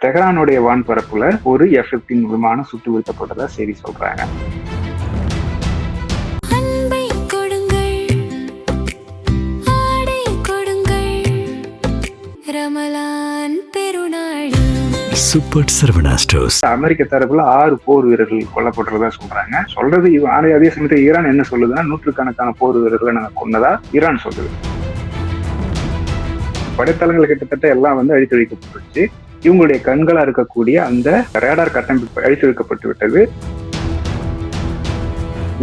தெஹ்ரானுடைய வான்பரப்புல ஒரு F-15 விமானம் சுட்டு வீழ்த்தப்பட்டதா செய்தி சொல்றாங்க. அமெரிக்க தரப்புல 6 போர் வீரர்கள் கொல்லப்பட்டதா சொல்றாங்க. சொல்றது அதே சமயத்தில் ஈரான் என்ன சொல்லுதுன்னா, நூற்றுக்கணக்கான போர் வீரர்களை நாங்க கொன்னதா ஈரான் சொல்லுது. படைத்தளங்கள் கிட்டத்தட்ட எல்லாம் அழித்தொழிக்கப்பட்டுருச்சு. இவங்களுடைய கண்களா இருக்கக்கூடிய அந்த ரேடார் கட்டமைப்பு அழித்தொழிக்கப்பட்டு விட்டது.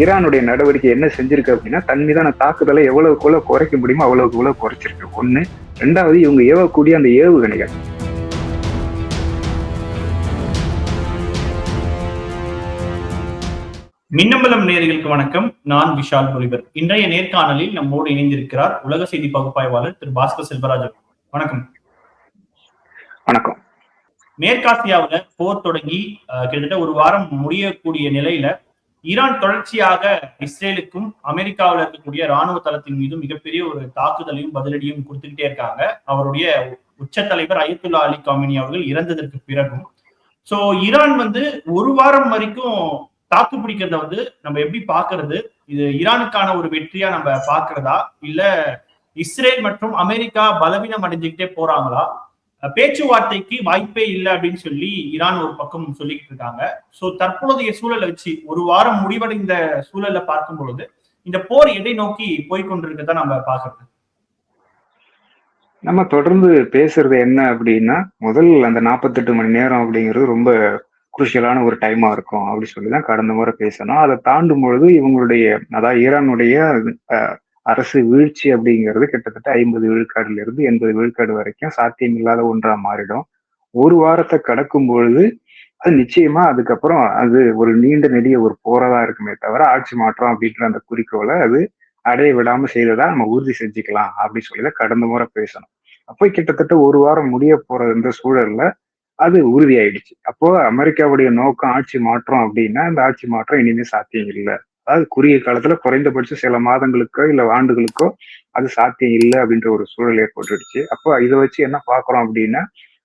ஈரானுடைய நடவடிக்கை என்ன செஞ்சிருக்கு அப்படின்னா, தன் மீதான தாக்குதலை எவ்வளவுக்குள்ள குறைக்க முடியுமோ அவ்வளவுக்குள்ள குறைச்சிருக்கு. ஒண்ணு. ரெண்டாவது, இவங்க ஏவக்கூடிய அந்த ஏவுகணைகள் மின்னம்பலம் நேயர்களுக்கு வணக்கம். நான் விஷால் பொலிவர். இன்றைய நேர்காணலில் நம்மோடு இணைந்திருக்கிறார் உலக செய்தி பகுப்பாய்வாளர் திரு பாஸ்கர் செல்வராஜ். வணக்கம். வணக்கம். மேற்காசியாவுல போர் தொடங்கி கிட்டத்தட்ட ஒரு வாரம் முடியக்கூடிய நிலையில ஈரான் தொடர்ச்சியாக இஸ்ரேலுக்கும் அமெரிக்காவில் இருக்கக்கூடிய ராணுவ தளத்தின் மீது மிகப்பெரிய ஒரு தாக்குதலையும் பதிலடியும் கொடுத்துக்கிட்டே இருக்காங்க. அவருடைய உச்ச தலைவர் அயத்துல்லா அலி காமினி அவர்கள் இறந்ததற்கு பிறகும் சோ ஈரான் ஒரு வாரம் வரைக்கும் தாக்கு பிடிக்கிறத நம்ம எப்படி பாக்குறது? இது ஈரானுக்கான ஒரு வெற்றியா நம்ம பாக்குறதா, இல்ல இஸ்ரேல் மற்றும் அமெரிக்கா பலவீனம் அடைஞ்சுக்கிட்டே போறாங்களா? பேச்சுவார்த்தைக்கு வாய்ப்பே இல்லை அப்படின்னு சொல்லி ஈரான் ஒரு பக்கம் சொல்லிக்கிட்டு இருக்காங்க. சோ தற்போதைய சூழலை வச்சு ஒரு வாரம் முடிவடைந்த சூழலை பார்க்கும் பொழுது இந்த போர் எதை நோக்கி போய்கொண்டிருக்கதா நம்ம பாக்குறது? நம்ம தொடர்ந்து பேசுறது என்ன அப்படின்னா, முதல் அந்த 48 மணி நேரம் அப்படிங்கிறது ரொம்ப குருஷியலான ஒரு டைமா இருக்கும் அப்படி சொல்லிதான் கடந்த முறை பேசணும். அதை தாண்டும் பொழுது இவங்களுடைய, அதாவது ஈரானுடைய அரசு வீழ்ச்சி அப்படிங்கிறது கிட்டத்தட்ட 50 விழுக்காடுல இருந்து 80 விழுக்காடு வரைக்கும் சாத்தியம் இல்லாத ஒன்றா மாறிடும். ஒரு வாரத்தை கடக்கும் பொழுது அது நிச்சயமா அதுக்கப்புறம் அது ஒரு நீண்ட நெடிய ஒரு போரதா இருக்குமே தவிர ஆட்சி மாற்றம் அப்படின்ற அந்த குறிக்கோளை அது அடைய விடாம செய்ததா நம்ம உறுதி செஞ்சுக்கலாம் அப்படின்னு சொல்லிதான் கடந்த முறை பேசணும். அப்போ கிட்டத்தட்ட ஒரு வாரம் முடிய போற இந்த சூழல்ல அது உறுதியாயிடுச்சு. அப்போ அமெரிக்காவுடைய நோக்கம் ஆட்சி மாற்றம் அப்படின்னா அந்த ஆட்சி மாற்றம் இனிமே சாத்தியம் இல்லை. அதாவது குறுகிய காலத்துல குறைந்தபட்சம் சில மாதங்களுக்கோ இல்ல ஆண்டுகளுக்கோ அது சாத்தியம் இல்லை அப்படின்ற ஒரு சூழல் ஏற்பட்டுடுச்சு. அப்போ இதை வச்சு என்ன பாக்குறோம் அப்படின்னா,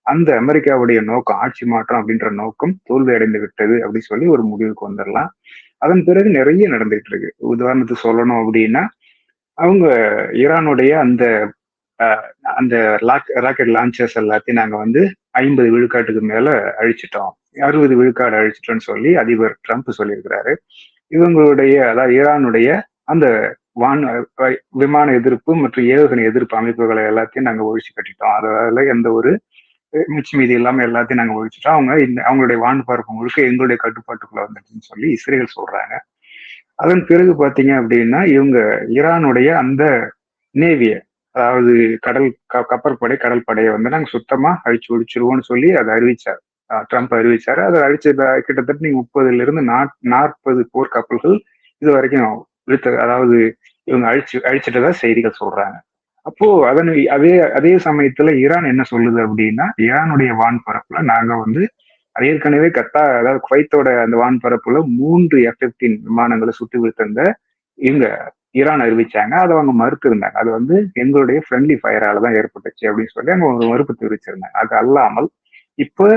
அந்த அமெரிக்காவுடைய நோக்கம் ஆட்சி மாற்றம் அப்படின்ற நோக்கம் தோல்வி அடைந்து விட்டது அப்படின்னு சொல்லி ஒரு முடிவுக்கு வந்துடலாம். அதன் பிறகு நிறைய நடந்துகிட்டு இருக்கு. உதாரணத்துக்கு சொல்லணும் அப்படின்னா, அவங்க ஈரானுடைய அந்த அந்த ராக்கெட் லான்ச்சர்ஸ் எல்லாத்தையும் நாங்க 50 விழுக்காட்டுக்கு மேல அழிச்சிட்டோம், 60 விழுக்காடு அழிச்சிட்டோம்னு சொல்லி அதிபர் ட்ரம்ப் சொல்லியிருக்கிறாரு. இவங்களுடைய, அதாவது ஈரானுடைய அந்த விமான எதிர்ப்பு மற்றும் ஏவுகணை எதிர்ப்பு அமைப்புகளை எல்லாத்தையும் நாங்க ஒழிச்சு கட்டிட்டோம். அதில் எந்த ஒரு மிச்ச மீதி இல்லாம எல்லாத்தையும் நாங்க ஒழிச்சிட்டோம். அவங்களுடைய வான்பரப்பு முழுக்க எங்களுடைய கட்டுப்பாட்டுக்குள்ள வந்துட்டுன்னு சொல்லி இஸ்ரேல் சொல்றாங்க. அதன் பிறகு பாத்தீங்க அப்படின்னா, இவங்க ஈரானுடைய அந்த நேவிய, அதாவது கப்பற்படை கடல் படையை நாங்க சுத்தமா அழிச்சு ஒழிச்சிருவோம்னு சொல்லி அதை அறிவிச்சார். ட்ரம்ப் அறிவிச்சாரு. அதை அழிச்ச கிட்டத்தட்ட 30 இருந்து 40 போர் கப்பல்கள் இது வரைக்கும் அதாவது இவங்க அழிச்சிட்டதா செய்திகள் சொல்றாங்க. அப்போ அதே சமயத்துல ஈரான் என்ன சொல்லுது அப்படின்னா, ஈரானுடைய வான்பரப்புல நாங்க ஏற்கனவே அதாவது குவைத்தோட அந்த வான்பரப்புல 3 F-15 விமானங்களை சுட்டு வீழ்த்திருந்த இவங்க ஈரான் அறிவிச்சாங்க. அதை அவங்க மறுத்து இருந்தாங்க. அது எங்களுடைய ஃப்ரெண்ட்லி ஃபயரால தான் ஏற்பட்டுச்சு அப்படின்னு சொல்லி அவங்க ஒரு மறுப்பு தெரிவிச்சிருந்தாங்க. அது அல்லாமல் இப்ப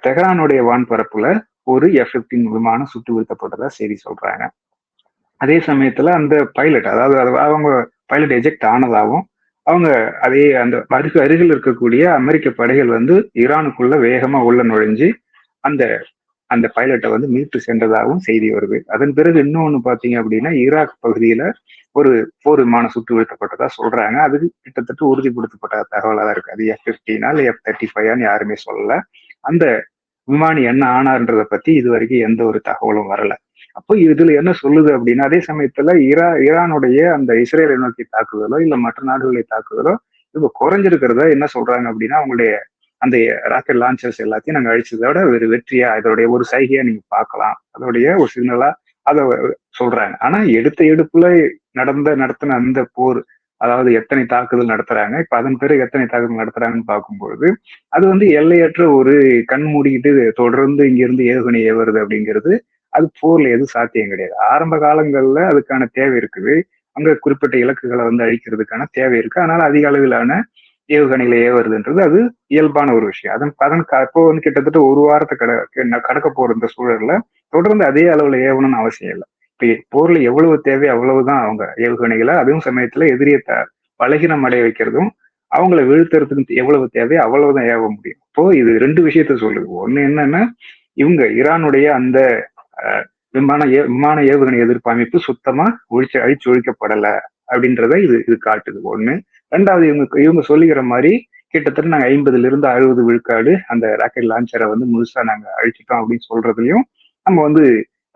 தெஹ்ரானுடைய வான்பரப்புல ஒரு F-15 விமானம் சுட்டு வீழ்த்தப்பட்டதா செய்தி சொல்றாங்க. அதே சமயத்துல அந்த பைலட், அதாவது அவங்க பைலட் எஜெக்ட் ஆனதாகவும், அவங்க அதே அந்த அருகில் இருக்கக்கூடிய அமெரிக்க படைகள் ஈரானுக்குள்ள வேகமா உள்ள நுழைஞ்சு அந்த பைலட்டை மீட்டு சென்றதாகவும் செய்தி வருது. அதன் பிறகு இன்னொன்னு பாத்தீங்க அப்படின்னா, ஈராக் பகுதியில ஒரு போர் விமானம் சுட்டு வீழ்த்தப்பட்டதா சொல்றாங்க. அது கிட்டத்தட்ட உறுதிப்படுத்தப்பட்ட தகவலா தான் இருக்கு. அது F-15 இல்ல F-35 யாருமே சொல்லல. அந்த விமானி என்ன ஆனார்ன்றதை பத்தி இது வரைக்கும் எந்த ஒரு தகவலும் வரல. அப்போ இதுல என்ன சொல்லுது அப்படின்னா, அதே சமயத்துல ஈரானுடைய அந்த இஸ்ரேலை நோக்கி தாக்குதலோ இல்ல மற்ற நாடுகளை தாக்குதலோ இப்ப குறைஞ்சிருக்கிறதா என்ன சொல்றாங்க அப்படின்னா, அவங்களுடைய அந்த ராக்கெட் லான்ச்சர்ஸ் எல்லாத்தையும் நாங்க அழிச்சதோட ஒரு வெற்றியா, இதோடைய ஒரு சைகையா நீங்க பார்க்கலாம், அதோடைய ஒரு சிக்னலா அதை சொல்றாங்க. ஆனா எடுப்புல நடத்தின அந்த போர், அதாவது எத்தனை தாக்குதல் நடத்துறாங்க, இப்ப அதன் பிறகு எத்தனை தாக்குதல் நடத்துறாங்கன்னு பார்க்கும்பொழுது அது எல்லையற்ற ஒரு கண் மூடிக்கிட்டு தொடர்ந்து இங்கிருந்து ஏவுகணை ஏவுறது அப்படிங்கிறது அது போர்ல எதுவும் சாத்தியம் கிடையாது. ஆரம்ப காலங்கள்ல அதுக்கான தேவை இருக்குது. அங்க குறிப்பிட்ட இலக்குகளை அழிக்கிறதுக்கான தேவை இருக்கு. அதனால அதிக அளவிலான ஏவுகணைகளை ஏவுறதுன்றது அது இயல்பான ஒரு விஷயம். அதன் இப்போ வந்து கிட்டத்தட்ட ஒரு வாரத்தை கடக்க போற இந்த சூழல்ல தொடர்ந்து அதே அளவுல ஏவணும்னு அவசியம் இல்லை. இப்ப போர்ல எவ்வளவு தேவை அவ்வளவுதான் அவங்க ஏவுகணைகளை, அதுவும் சமயத்துல எதிரியை பலகீனம் அடைய வைக்கிறதும் அவங்கள வீழ்த்துறதுக்கு எவ்வளவு தேவை அவ்வளவுதான் ஏவ முடியும். இப்போ இது ரெண்டு விஷயத்த சொல்லுது. ஒண்ணு என்னன்னா, இவங்க ஈரானுடைய அந்த விமான ஏவுகணை எதிர்ப்பு அமைப்பு சுத்தமா அழிச்சு ஒழிக்கப்படல அப்படின்றத இது காட்டுது. ஒண்ணு. ரெண்டாவது, இவங்க சொல்லிக்கிற மாதிரி கிட்டத்தட்ட நாங்க 50% 60 விழுக்காடு அந்த ராக்கெட் லான்ச்சரை வந்து முழுசா நாங்க அழிச்சிட்டோம் அப்படின்னு சொல்றதுலயும் நம்ம வந்து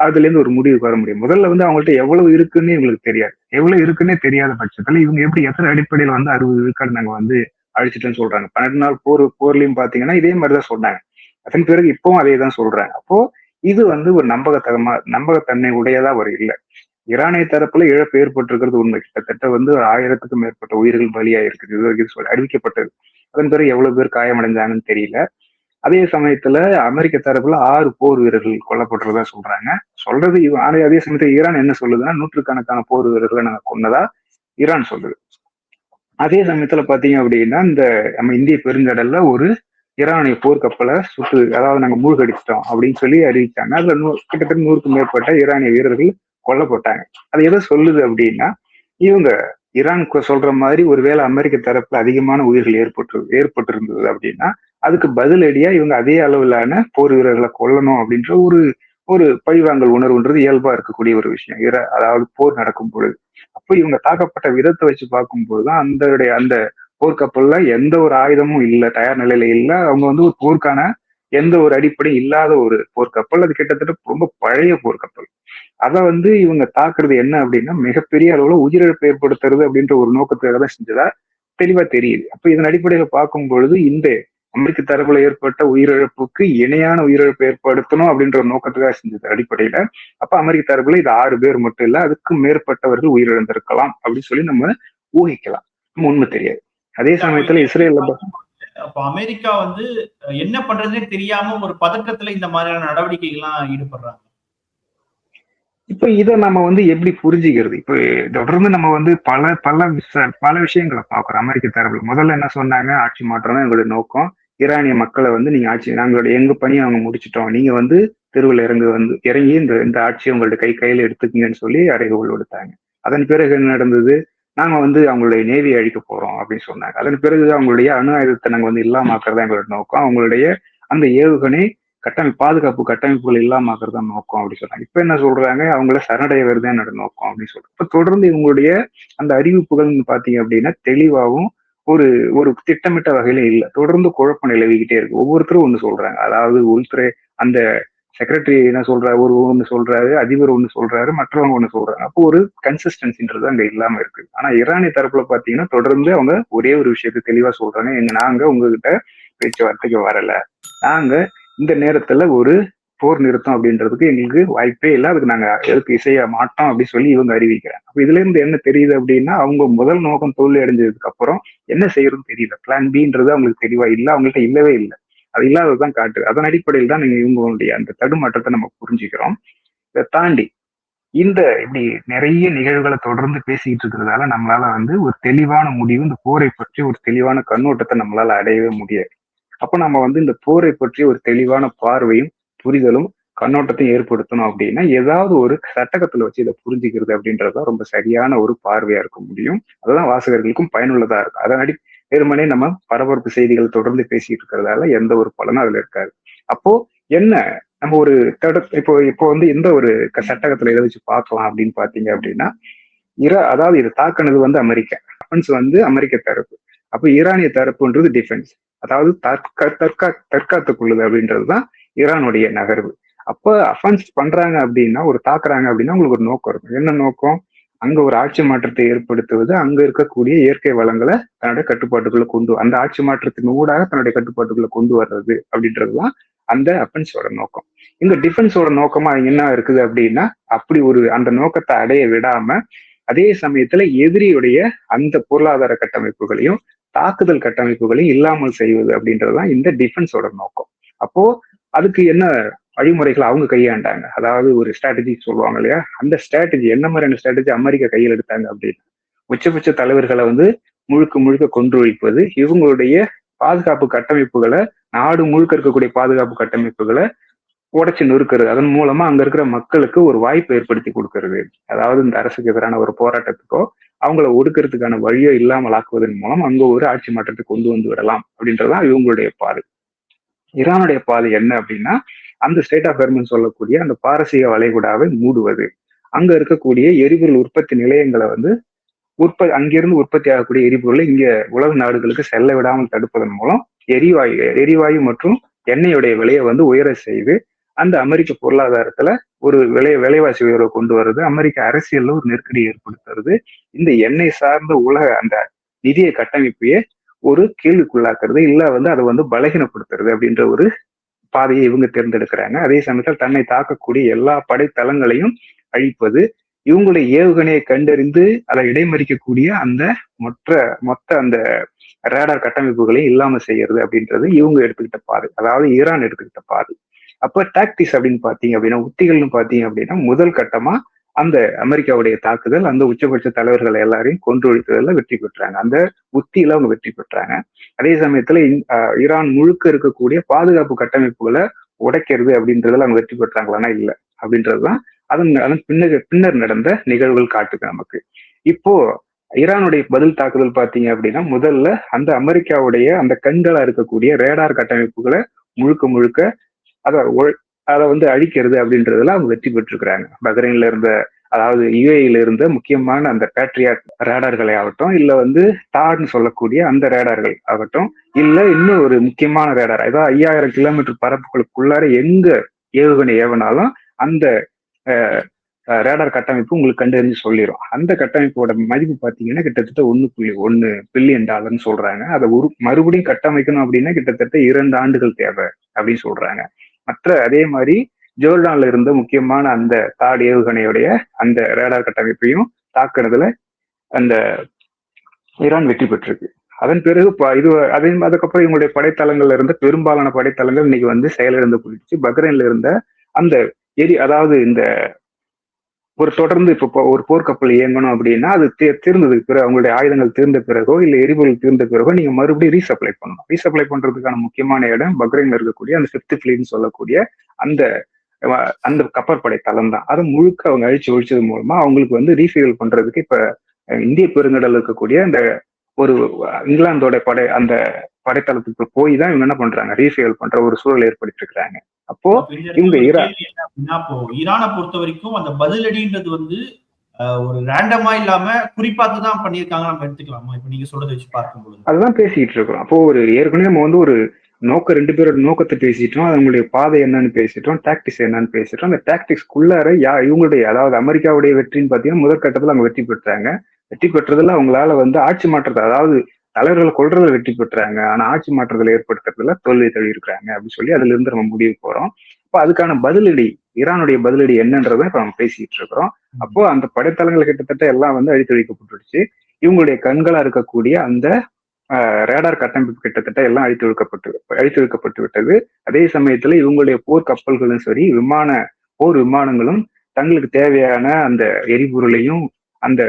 அதுல இருந்து ஒரு முடிவுக்கு வர முடியும். முதல்ல வந்து அவங்கள்ட்ட எவ்வளவு இருக்குன்னு இவங்களுக்கு தெரியாது. எவ்வளவு இருக்குன்னே தெரியாத பட்சத்துல இவங்க எப்படி எத்தனை அடிப்படையில வந்து 60 விழுக்காடு நாங்க வந்து அழிச்சிட்டோன்னு சொல்றாங்க. 12 நாள் போர்லயும் பாத்தீங்கன்னா இதே மாதிரிதான் சொன்னாங்க. அதன் பிறகு இப்பவும் அதே தான் சொல்றாங்க. அப்போ இது வந்து ஒரு நம்பகத்தன்மை உடையதா ஒரு இல்லை. ஈரானிய தரப்புல இழப்பு ஏற்பட்டிருக்கிறது உண்மை. கிட்டத்தட்ட வந்து 1000க்கும் மேற்பட்ட உயிர்கள் பலியாயிருக்குது. இது வரைக்கும் அறிவிக்கப்பட்டது. அதன் பிறகு எவ்வளவு பேர் காயமடைஞ்சாங்கன்னு தெரியல. அதே சமயத்துல அமெரிக்க தரப்புல 6 போர் வீரர்கள் கொல்லப்பட்டுறதா சொல்றாங்க. அதே சமயத்துல ஈரான் என்ன சொல்லுதுன்னா, நூற்றுக்கணக்கான போர் வீரர்களை நாங்க கொன்னதா ஈரான் சொல்லுது. அதே சமயத்துல பாத்தீங்க அப்படின்னா, இந்த நம்ம இந்திய பெருங்கடல்ல ஒரு ஈரானிய போர்க்கப்பலை அதாவது நாங்க மூழ்கடிச்சிட்டோம் அப்படின்னு சொல்லி அறிவிச்சாங்க. அதுல கிட்டத்தட்ட 100க்கும் மேற்பட்ட ஈரானிய வீரர்கள் கொல்லப்பட்டாங்க. அது எதை சொல்லுது அப்படின்னா, இவங்க ஈரான் சொல்ற மாதிரி ஒருவேளை அமெரிக்க தரப்புல அதிகமான உயிர்கள் ஏற்பட்டிருந்தது அப்படின்னா அதுக்கு பதிலடியா இவங்க அதே அளவிலான போர் வீரர்களை கொல்லணும் அப்படின்ற ஒரு பழிவாங்கல் உணர்வுன்றது இயல்பா இருக்கக்கூடிய ஒரு விஷயம். அதாவது போர் நடக்கும் பொழுது. அப்போ இவங்க தாக்கப்பட்ட விதத்தை வச்சு பார்க்கும்போதுதான் அந்த போர்க்கப்பல்ல எந்த ஒரு ஆயுதமும் இல்லை, தயார் நிலையில இல்லை. அவங்க வந்து ஒரு போருக்கான எந்த ஒரு அடிப்படையும் இல்லாத ஒரு போர்க்கப்பல். அது கிட்டத்தட்ட ரொம்ப பழைய போர்க்கப்பல். அதை வந்து இவங்க தாக்குறது என்ன அப்படின்னா, மிகப்பெரிய அளவுல உயிரிழப்பு ஏற்படுத்துறது அப்படின்ற ஒரு நோக்கத்துக்காக தான் செஞ்சதா தெளிவா தெரியுது. அப்ப இதன் அடிப்படையில பார்க்கும் பொழுது இந்த அமெரிக்க தரப்புல ஏற்பட்ட உயிரிழப்புக்கு இணையான உயிரிழப்பு ஏற்படுத்தணும் அப்படின்ற ஒரு நோக்கத்துக்காக செஞ்சது அடிப்படையில. அப்ப அமெரிக்க தரப்புல இது 6 பேர் மட்டும் இல்ல, அதுக்கும் மேற்பட்டவர்கள் உயிரிழந்திருக்கலாம் அப்படின்னு சொல்லி நம்ம ஊகிக்கலாம். உண்மை தெரியாது. அதே சமயத்துல இஸ்ரேல் அப்ப அமெரிக்கா வந்து என்ன பண்றதுன்னே தெரியாம ஒரு பதற்றத்துல இந்த மாதிரியான நடவடிக்கைகள்லாம் ஈடுபடுறாங்க. இப்ப இதை நம்ம வந்து எப்படி புரிஞ்சுக்கிறது? இப்ப தொடர்ந்து நம்ம வந்து பல விஷயங்களை பார்க்கிறோம். அமெரிக்க தரப்புல முதல்ல என்ன சொன்னாங்க, ஆட்சி மாற்றம் தான் எங்களுடைய நோக்கம். ஈரானிய மக்களை வந்து நீங்க நாங்களுடைய எங்க பணியை அவங்க முடிச்சிட்டோம், நீங்க வந்து தெருவில் இறங்கி இந்த ஆட்சியை உங்களுடைய கையில எடுத்துக்கீங்கன்னு சொல்லி அறைகூவல் விடுத்தாங்க. அதன் பிறகு என்ன நடந்தது, நாங்க வந்து அவங்களுடைய நேவியை அழிக்க போறோம் அப்படின்னு சொன்னாங்க. அதன் பிறகு அவங்களுடைய அணு ஆயுதத்தை நாங்க வந்து இல்லாமக்கிறதா எங்களோட நோக்கம், அவங்களுடைய அந்த ஏவுகணை பாதுகாப்பு கட்டமைப்புகள் இல்லாமக்கிறது தான் நோக்கம் அப்படின்னு சொன்னாங்க. இப்ப என்ன சொல்றாங்க, அவங்கள சரணடைய வருது என்னோட நோக்கம் அப்படின்னு சொல்றாங்க. இப்ப தொடர்ந்து இவங்களுடைய அந்த அறிவிப்புகள்னு பாத்தீங்க அப்படின்னா தெளிவாகவும் ஒரு ஒரு திட்டமிட்ட வகையில இல்லை. தொடர்ந்து குழப்பம் நிலவிக்கிட்டே இருக்கு. ஒவ்வொருத்தரும் ஒண்ணு சொல்றாங்க. அதாவது உள்துறை அந்த செக்ரட்டரி என்ன சொல்றாரு, ஒண்ணு சொல்றாரு, அதிபர் ஒண்ணு சொல்றாரு, மற்றவங்க ஒண்ணு சொல்றாங்க. அப்போ ஒரு கன்சிஸ்டன்சின்றது அங்க இல்லாம இருக்கு. ஆனா ஈரானிய தரப்புல பாத்தீங்கன்னா தொடர்ந்து அவங்க ஒரே ஒரு விஷயத்த தெளிவா சொல்றாங்க, நாங்க உங்ககிட்ட பேச்சுவார்த்தைக்கு வரல, நாங்க இந்த நேரத்துல ஒரு போர் நிறுத்தம் அப்படின்றதுக்கு எங்களுக்கு வாய்ப்பே இல்லை, அதுக்கு நாங்க எதுக்கு இசைய மாட்டோம் அப்படின்னு சொல்லி இவங்க அறிவிக்கிறாங்க. அப்ப இதுல இருந்து என்ன தெரியுது அப்படின்னா, அவங்க முதல் நோக்கம் தோல்வி அடைஞ்சதுக்கு அப்புறம் என்ன செய்யறதுன்னு தெரியல. பிளான் பின்றது அவங்களுக்கு தெளிவா இல்லை, அவங்கள்ட்ட இல்லவே இல்லை. அது இல்லாததான் காட்டுது. அதன் அடிப்படையில் தான் நீங்க இவங்களுடைய அந்த தடுமாற்றத்தை நம்ம புரிஞ்சுக்கிறோம். இதை தாண்டி இப்படி நிறைய நிகழ்வுகளை தொடர்ந்து பேசிக்கிட்டு இருக்கிறதால நம்மளால வந்து ஒரு தெளிவான முடிவு, இந்த போரை பற்றி ஒரு தெளிவான கண்ணோட்டத்தை நம்மளால அடையவே முடியாது. அப்ப நம்ம வந்து இந்த போரை பற்றி ஒரு தெளிவான பார்வையும் புரிதலும் கண்ணோட்டத்தையும் ஏற்படுத்தணும் அப்படின்னா ஏதாவது ஒரு சட்டகத்துல வச்சு இதை புரிஞ்சுக்கிறது அப்படின்றதுதான் ரொம்ப சரியான ஒரு பார்வையா இருக்க முடியும். அதுதான் வாசகர்களுக்கும் பயனுள்ளதா இருக்கும். அதன் வெறுமனே நம்ம பரபரப்பு செய்திகள் தொடர்ந்து பேசிட்டு இருக்கிறதால எந்த ஒரு பலனும் அதுல இருக்காது. அப்போ என்ன நம்ம ஒரு இப்போ வந்து எந்த ஒரு சட்டகத்துல இதை வச்சு பார்க்கலாம் அப்படின்னு பாத்தீங்க அப்படின்னா, அதாவது இது தாக்குனது வந்து அமெரிக்கா வந்து அமெரிக்க தரப்பு. அப்ப ஈரானிய தரப்புன்றது டிஃபென்ஸ், அதாவது தற்காத்துக் கொள்ளுது அப்படின்றதுதான் ஈரானுடைய நகர்வு. அப்ப அஃபென்ஸ் பண்றாங்க அப்படின்னா, ஒரு தாக்குறாங்க அப்படின்னா உங்களுக்கு ஒரு நோக்கம் இருக்கும். என்ன நோக்கம்? அங்க ஒரு ஆட்சி மாற்றத்தை ஏற்படுத்துவது, அங்க இருக்கக்கூடிய இயற்கை வளங்களை தன்னுடைய கட்டுப்பாட்டுக்குள்ள அந்த ஆட்சி மாற்றத்தின் ஊடாக தன்னுடைய கட்டுப்பாட்டுக்குள்ள கொண்டு வர்றது அப்படின்றதுதான் அந்த அஃபென்ஸோட நோக்கம். இந்த டிஃபென்ஸோட நோக்கமா என்ன இருக்குது அப்படின்னா, அப்படி அந்த நோக்கத்தை அடைய விடாம அதே சமயத்துல எதிரியுடைய அந்த பொருளாதார கட்டமைப்புகளையும் தாக்குதல் கட்டமைப்புகளையும் இல்லாமல் செய்வது அப்படின்றதுதான் இந்த டிஃபென்ஸோட நோக்கம். அப்போ அதுக்கு என்ன வழிமுறைகளை அவங்க கையாண்டாங்க, அதாவது ஒரு ஸ்ட்ராட்டஜி சொல்லுவாங்க இல்லையா, அந்த ஸ்ட்ராட்டஜி என்ன மாதிரியான ஸ்ட்ராட்டஜி அமெரிக்கா கையில் எடுத்தாங்க அப்படின்னா, உச்சபட்ச தலைவர்களை வந்து முழுக்க முழுக்க கொன்றொழிப்பது, இவங்களுடைய பாதுகாப்பு கட்டமைப்புகளை, நாடு முழுக்க இருக்கக்கூடிய பாதுகாப்பு கட்டமைப்புகளை உடைச்சு நொறுக்கிறது. அதன் மூலமா அங்க இருக்கிற மக்களுக்கு ஒரு வாய்ப்பை ஏற்படுத்தி கொடுக்கறது. அதாவது இந்த அரசுக்கு எதிரான ஒரு போராட்டத்துக்கோ அவங்கள ஒடுக்கிறதுக்கான வழியோ இல்லாமல் ஆக்குவதன் மூலம் அங்க ஒரு ஆட்சி மாற்றத்தை கொண்டு வந்து விடலாம் அப்படின்றதுதான் இவங்களுடைய பாதை. ஈரானுடைய பாதை என்ன அப்படின்னா, அந்த ஸ்டேட் ஆஃப் ஹெர்மன் சொல்லக்கூடிய அந்த பாரசீக வளைகுடாவை மூடுவது, அங்க இருக்கக்கூடிய எரிபொருள் உற்பத்தி நிலையங்களை வந்து அங்கிருந்து உற்பத்தி ஆகக்கூடிய எரிபொருளை இங்க உலக நாடுகளுக்கு செல்ல விடாமல் தடுப்பதன் மூலம் எரிவாயு மற்றும் எண்ணெயுடைய விலையை வந்து உயர செய்து அந்த அமெரிக்க பொருளாதாரத்துல ஒரு விலைவாசி உயர்வை கொண்டு வர்றது, அமெரிக்க அரசியல்ல ஒரு நெருக்கடியை ஏற்படுத்துறது, இந்த எண்ணெய் சார்ந்த உலக அந்த நிதிய கட்டமைப்பையே ஒரு கேள்விக்குள்ளாக்குறது, இல்ல வந்து அதை வந்து பலகீனப்படுத்துறது அப்படின்ற ஒரு பாதையை இவங்க தேர்ந்தெடுக்கிறாங்க. அதே சமயத்தில் தன்னை தாக்கக்கூடிய எல்லா படைத்தளங்களையும் அழிப்பது, இவங்களுடைய ஏவுகணையை கண்டறிந்து அதை இடைமறிக்கக்கூடிய அந்த மொத்த அந்த ரேடார் கட்டமைப்புகளையும் இல்லாம செய்யறது அப்படின்றது இவங்க எடுத்துக்கிட்ட பாதை, அதாவது ஈரான் எடுத்துக்கிட்ட பாதை. அப்ப டாக்டிக்ஸ் அப்படின்னு பாத்தீங்க அப்படின்னா, உத்திகள்னு பாத்தீங்க அப்படின்னா, முதல் கட்டமா அந்த அமெரிக்காவுடைய தாக்குதல், அந்த உச்சபட்ச தலைவர்களை எல்லாரையும் கொன்றொழித்ததுல வெற்றி பெற்றாங்க. அந்த உத்தியில அவங்க வெற்றி பெற்றாங்க. அதே சமயத்துல ஈரான் முழுக்க இருக்கக்கூடிய பாதுகாப்பு கட்டமைப்புகளை உடைக்கிறது அப்படின்றதுல அவங்க வெற்றி பெற்றாங்களான்னா இல்ல அப்படின்றதுதான் அதன் பின்னர் நடந்த நிகழ்வுகள் காட்டுது நமக்கு. இப்போ ஈரானுடைய பதில் தாக்குதல் பாத்தீங்க அப்படின்னா, முதல்ல அந்த அமெரிக்காவுடைய அந்த கண்களா இருக்கக்கூடிய ரேடார் கட்டமைப்புகளை முழுக்க அதை வந்து அழிக்கிறது அப்படின்றதுல அவங்க வெற்றி பெற்றிருக்கிறாங்க. பஹ்ரைன்ல இருந்த, அதாவது யுஏஇல இருந்த முக்கியமான அந்த பேட்ரியாட் ரேடார்களை ஆகட்டும், இல்ல வந்து தாட்னு சொல்லக்கூடிய அந்த ரேடார்கள் ஆகட்டும், இல்ல இன்னும் ஒரு முக்கியமான ரேடார், அதாவது 5000 கிலோமீட்டர் பரப்புகளுக்குள்ளார எங்க ஏவுகணை ஏவனாலும் அந்த ரேடார் கட்டமைப்பு உங்களுக்கு கண்டறிஞ்சு சொல்லிடும். அந்த கட்டமைப்போட மதிப்பு பாத்தீங்கன்னா கிட்டத்தட்ட 1.1 பில்லியன் டாலர்னு சொல்றாங்க. அதை மறுபடியும் கட்டமைக்கணும் அப்படின்னா கிட்டத்தட்ட 2 ஆண்டுகள் தேவை அப்படின்னு சொல்றாங்க. அதே மாதிரி ஜோர்டான்ல இருந்த முக்கியமான அந்த தாட் ஏவுகணையுடைய அந்த ரேடார் கட்டமைப்பையும் தாக்குறதுல அந்த ஈரான் வெற்றி பெற்றிருக்கு. அதன் பிறகு அதுக்கப்புறம் இவங்களுடைய படைத்தளங்கள்ல இருந்த பெரும்பாலான படைத்தளங்கள் இன்னைக்கு வந்து செயலிழந்து போயிடுச்சு. பஹ்ரைன்ல இருந்த அந்த அதாவது இந்த ஒரு தொடர்ந்து இப்போ ஒரு போர்க்கப்பல் இயங்கணும் அப்படின்னா அது தீர்ந்ததுக்கு பிறகு, அவங்களுடைய ஆயுதங்கள் தீர்ந்த பிறகோ இல்ல எரிபொருள் தீர்ந்த பிறகோ நீங்க மறுபடியும் ரீசப்ளை பண்ணணும். ரீசப்ளை பண்றதுக்கான முக்கியமான இடம் பஹ்ரைன்ல இருக்கக்கூடிய அந்த 5th ஃப்ளீட்னு சொல்லக்கூடிய அந்த கப்பற்படை தளம் தான். அதை முழுக்க அவங்க அழிச்சு ஒழிச்சது மூலமா அவங்களுக்கு வந்து ரீஃபியூல் பண்றதுக்கு இப்ப இந்திய பெருங்கடல் இருக்கக்கூடிய அந்த ஒரு இங்கிலாந்தோட அந்த படைத்தளத்துக்கு போய் தான் இவங்க என்ன பண்றாங்க, ரீஃபியூல் பண்ற ஒரு சூழலை ஏற்படுத்தி இருக்கிறாங்க. அப்போ இவங்க ஈரானை பொறுத்த வரைக்கும் அந்த பதிலடின்றது வந்து ஒரு ரேண்டமா இல்லாம குறிப்பாக தான் பண்ணியிருக்காங்க, நம்ம எடுத்துக்கலாமா? இப்ப நீங்க சொல்றதை வச்சு பார்க்கும்போது அதுதான் பேசிட்டு இருக்கிறோம். அப்போ ஒரு ஏற்கனவே நம்ம வந்து ஒரு ரெண்டு பேரோட நோக்கத்தை பேசிட்டோம், அவங்களுடைய பாதை என்னன்னு பேசிட்டோம், டாக்டிக்ஸ் என்னன்னு பேசிட்டோம். அந்த டாக்டிக்ஸ்குள்ளார இவங்களுடைய, அதாவது அமெரிக்காவுடைய வெற்றின்னு பாத்தீங்கன்னா முதற்கட்டத்துல அவங்க வெற்றி பெற்றாங்க. வெற்றி பெற்றதுல அவங்களால வந்து ஆட்சி மாற்றத்தை, அதாவது தலைவர்களை கொள்றதுல வெற்றி பெற்றாங்க, ஆனா ஆட்சி மாற்றத்துல ஏற்படுத்துறதுல தோல்வி தள்ளி இருக்கிறாங்க அப்படின்னு சொல்லி அதுல இருந்து நம்ம முடிவு போறோம். அப்போ அதுக்கான பதிலடி, ஈரானுடைய பதிலடி என்னன்றதை இப்ப நம்ம பேசிட்டு இருக்கிறோம். அப்போ அந்த படைத்தளங்கள் கிட்டத்தட்ட எல்லாம் வந்து அழித்தொழிக்கப்பட்டுடுச்சு. இவங்களுடைய கண்களா இருக்கக்கூடிய அந்த ரேடார் கட்டமைப்பு கிட்டத்தட்ட எல்லாம் அழித்தொழிக்கப்பட்டு விட்டது. அதே சமயத்துல இவங்களுடைய போர் கப்பல்களும் சரி, போர் விமானங்களும் தங்களுக்கு தேவையான அந்த எரிபொருளையும் அந்த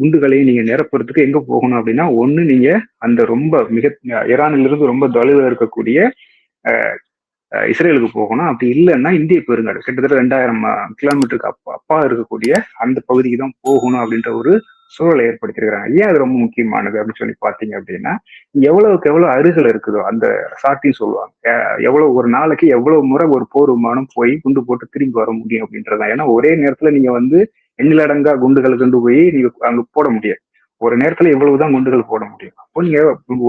குண்டுகளையும் நீங்க நிரப்புறதுக்கு எங்க போகணும் அப்படின்னா, ஒண்ணு நீங்க அந்த ஈரானிலிருந்து இருந்து ரொம்ப தொலைவில் இருக்கக்கூடிய இஸ்ரேலுக்கு போகணும். அப்படி இல்லைன்னா இந்திய பெருங்கடல் கிட்டத்தட்ட 2000 கிலோமீட்டருக்கு அப்பா இருக்கக்கூடிய அந்த பகுதிக்கு தான் போகணும் அப்படின்ற ஒரு சூழலை ஏற்படுத்திருக்கிறாங்க. ஏன் அது ரொம்ப முக்கியமானது அப்படின்னு சொல்லி பாத்தீங்க அப்படின்னா, எவ்வளவுக்கு எவ்வளவு அருகில் இருக்குதோ அந்த சாட்டின்னு சொல்லுவாங்க, எவ்வளவு ஒரு நாளைக்கு எவ்வளவு முறை ஒரு போர் விமானம் போய் குண்டு போட்டு திரும்பி வர முடியும் அப்படின்றதான். ஏன்னா ஒரே நேரத்துல நீங்க வந்து எண்ணிலடங்கா குண்டுகள் கொண்டு போய் நீங்க அங்க போட முடியாது. ஒரு நேரத்துல எவ்வளவுதான் குண்டுகள் போட முடியும். அப்போ நீங்க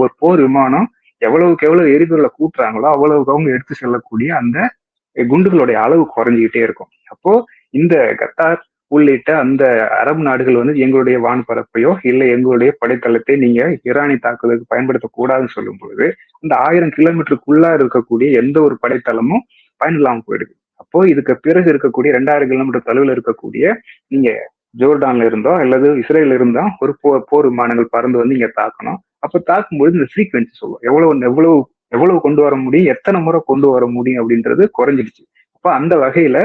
ஒரு போர் விமானம் எவ்வளவுக்கு எவ்வளவு எரிபொருளை கூட்டுறாங்களோ அவ்வளவுக்கு அவங்க எடுத்து செல்லக்கூடிய அந்த குண்டுகளுடைய அளவு குறைஞ்சிக்கிட்டே இருக்கும். அப்போ இந்த கத்தார் உள்ளிட்ட அந்த அரபு நாடுகள் வந்து எங்களுடைய வான்பரப்பையோ இல்லை எங்களுடைய படைத்தளத்தை நீங்க ஈரானை தாக்குதலுக்கு பயன்படுத்தக்கூடாதுன்னு சொல்லும் பொழுது அந்த 1000 கிலோமீட்டருக்குள்ளா இருக்கக்கூடிய எந்த ஒரு படைத்தளமும் பயனில்லாமல் போயிடுது. அப்போ இதுக்கு பிறகு இருக்கக்கூடிய 2000 கிலோமீட்டர் தொலைவில் இருக்கக்கூடிய நீங்க ஜோர்டான்ல இருந்தோ அல்லது இஸ்ரேல இருந்தோ ஒரு போர் விமானங்கள் பறந்து வந்து இங்க தாக்கணும். அப்ப தாக்கும்போது இந்த ஃப்ரீக்வன்சி சொல்லுவோம், எவ்வளவு கொண்டு வர முடியும், எத்தனை முறை கொண்டு வர முடியும் அப்படின்றது குறைஞ்சிடுச்சு. அப்ப அந்த வகையில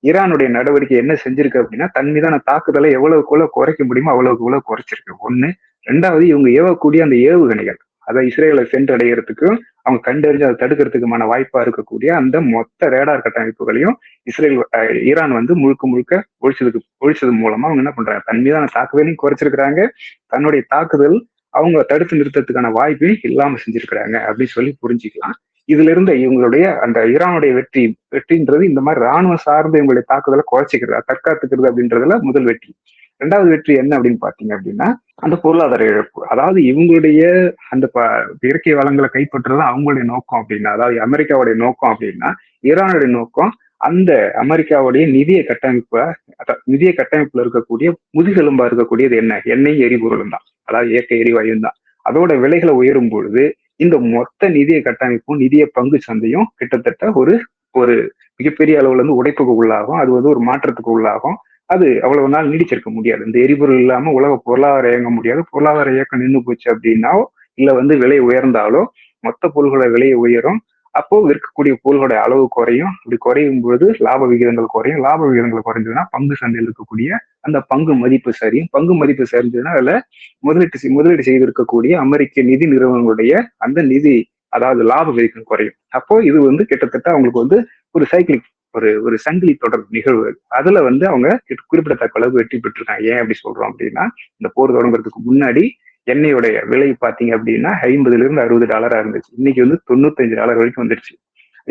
ஈரானுடைய நடவடிக்கை என்ன செஞ்சிருக்கு அப்படின்னா, தன் மீதான தாக்குதலை எவ்வளவுக்குள்ள குறைக்க முடியுமோ அவ்வளவுக்கு குறைச்சிருக்கு. ஒண்ணு. ரெண்டாவது இவங்க ஏவக்கூடிய அந்த ஏவுகணைகள், அதை இஸ்ரேலை சென்றடைகிறதுக்கு அவங்க கண்டறிஞ்சு அதை தடுக்கிறதுக்குமான வாய்ப்பா இருக்கக்கூடிய அந்த மொத்த ரேடார் கட்டமைப்புகளையும் ஈரான் வந்து முழுக்க முழுக்க ஒழிச்சது மூலமா அவங்க என்ன பண்றாங்க, தன் மீதான தாக்குதலையும் குறைச்சிருக்கிறாங்க, தன்னுடைய தாக்குதல் அவங்க தடுத்து நிறுத்தத்துக்கான வாய்ப்பையும் இல்லாம செஞ்சிருக்கிறாங்க அப்படின்னு சொல்லி புரிஞ்சுக்கலாம். இதுல இருந்த இவங்களுடைய அந்த ஈரானுடைய வெற்றின்றது இந்த மாதிரி ராணுவ சார்ந்த இவங்களுடைய தாக்குதலை குறைச்சிக்கிறது, தற்காத்துக்கிறது அப்படின்றதுல முதல் வெற்றி. ரெண்டாவது வெற்றி என்ன அப்படின்னு பாத்தீங்க அப்படின்னா அந்த பொருளாதார இழப்பு. அதாவது இவங்களுடைய அந்த இயற்கை வளங்களை கைப்பற்றுறது அவங்களுடைய நோக்கம் அப்படின்னா, அதாவது அமெரிக்காவுடைய நோக்கம் அப்படின்னா, ஈரானுடைய நோக்கம் அந்த அமெரிக்காவுடைய நிதிய கட்டமைப்புல இருக்கக்கூடிய முதுகெலும்பா இருக்கக்கூடியது என்ன, எண்ணெய் எரிபொருளும் தான், அதாவது இயற்கை எரிவாயும் தான். அதோட விலைகளை உயரும் பொழுது இந்த மொத்த நிதிய கட்டமைப்பும் நிதிய பங்கு சந்தையும் கிட்டத்தட்ட ஒரு மிகப்பெரிய அளவுல இருந்து உடைப்புக்கு உள்ளாகும். அது வந்து ஒரு மாற்றத்துக்கு உள்ளாகும். அது அவ்வளவு நாள் நீடிச்சிருக்க முடியாது. இந்த எரிபொருள் இல்லாம உலக பொருளாதாரம் இயங்க முடியாது. பொருளாதார இயக்கம் நின்று போச்சு அப்படின்னா, இல்ல வந்து விலை உயர்ந்தாலோ மொத்த பொருள்களோட விலையை உயரும். அப்போ விற்கக்கூடிய பொருள்களோட அளவு குறையும். அப்படி குறையும் பொழுது லாப விகிதங்கள் குறையும். லாப விகிதங்கள் குறைஞ்சதுன்னா பங்கு சந்தையில் இருக்கக்கூடிய அந்த பங்கு மதிப்பு சரியும். பங்கு மதிப்பு சரிஞ்சதுன்னா அதுல முதலீடு செய்திருக்கக்கூடிய அமெரிக்க நிதி நிறுவனங்களுடைய அந்த நிதி, அதாவது லாப விகிதம் குறையும். அப்போ இது வந்து கிட்டத்தட்ட அவங்களுக்கு வந்து ஒரு சைக்கிளிக் ஒரு சங்கிலி தொடர் நிகழ்வு. அதுல வந்து அவங்க குறிப்பிடத்தக்க அளவு வெற்றி பெற்றிருக்காங்க. ஏன் அப்படி சொல்றோம் அப்படின்னா, இந்த போர் தொடங்குறதுக்கு முன்னாடி எண்ணெயோடைய விலை பாத்தீங்க அப்படின்னா $50 to $60 இருந்துச்சு. இன்னைக்கு வந்து $95 வரைக்கும் வந்துருச்சு.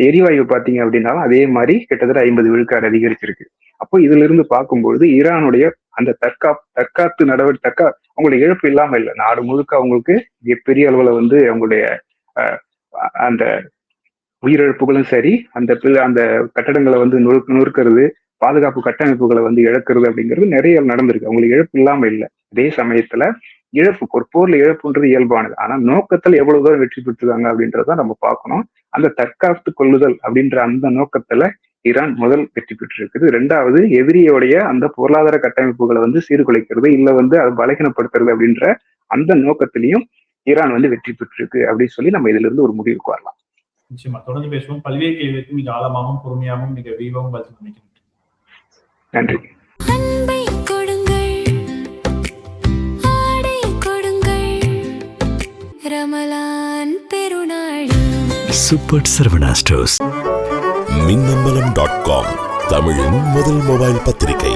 எரிவாயு பாத்தீங்க அப்படின்னாலும் அதே மாதிரி கிட்டத்தட்ட 50 விழுக்காடு அதிகரிச்சிருக்கு. அப்போ இதுல இருந்து பார்க்கும்பொழுது ஈரானுடைய அந்த தற்காத்து நடவடிக்கை அவங்களுடைய இழப்பு இல்லாம இல்லை. நாடு முழுக்க அவங்களுக்கு மிகப்பெரிய அளவுல வந்து அவங்களுடைய அந்த உயிரிழப்புகளும் சரி, அந்த கட்டடங்களை வந்து நொறுக்கிறது, பாதுகாப்பு கட்டமைப்புகளை வந்து இழக்கிறது அப்படிங்கிறது நிறைய நடந்திருக்கு. அவங்களுக்கு இழப்பு இல்லாம இல்லை. அதே சமயத்துல இழப்பு, ஒரு போர்ல இழப்புன்றது இயல்பானது. ஆனா நோக்கத்துல எவ்வளவு தூரம் வெற்றி பெற்றிருக்காங்க அப்படின்றத நம்ம பார்க்கணும். அந்த தற்காத்து கொள்ளுதல் அப்படின்ற அந்த நோக்கத்துல ஈரான் முதல் வெற்றி பெற்றிருக்குது. ரெண்டாவது எதிரியோடைய அந்த பொருளாதார கட்டமைப்புகளை வந்து சீர்குலைக்கிறது, இல்ல வந்து அதை பலகீனப்படுத்துறது அப்படின்ற அந்த நோக்கத்திலையும் ஈரான் வந்து வெற்றி பெற்றிருக்கு அப்படின்னு சொல்லி நம்ம இதுல இருந்து ஒரு முடிவுக்கு வரலாம். நிச்சயமா தொடர்ந்து பேசுவோம். பல்வேறு கேள்விகளுக்கு மிக ஆழமாகவும் பொறுமையாகவும் மிக விரிவாகவும் பதில் நினைக்கிறேன். நன்றி. Super Saravana stores. மின்னம்பலம்.com தமிழின் முதல் மொபைல் பத்திரிகை.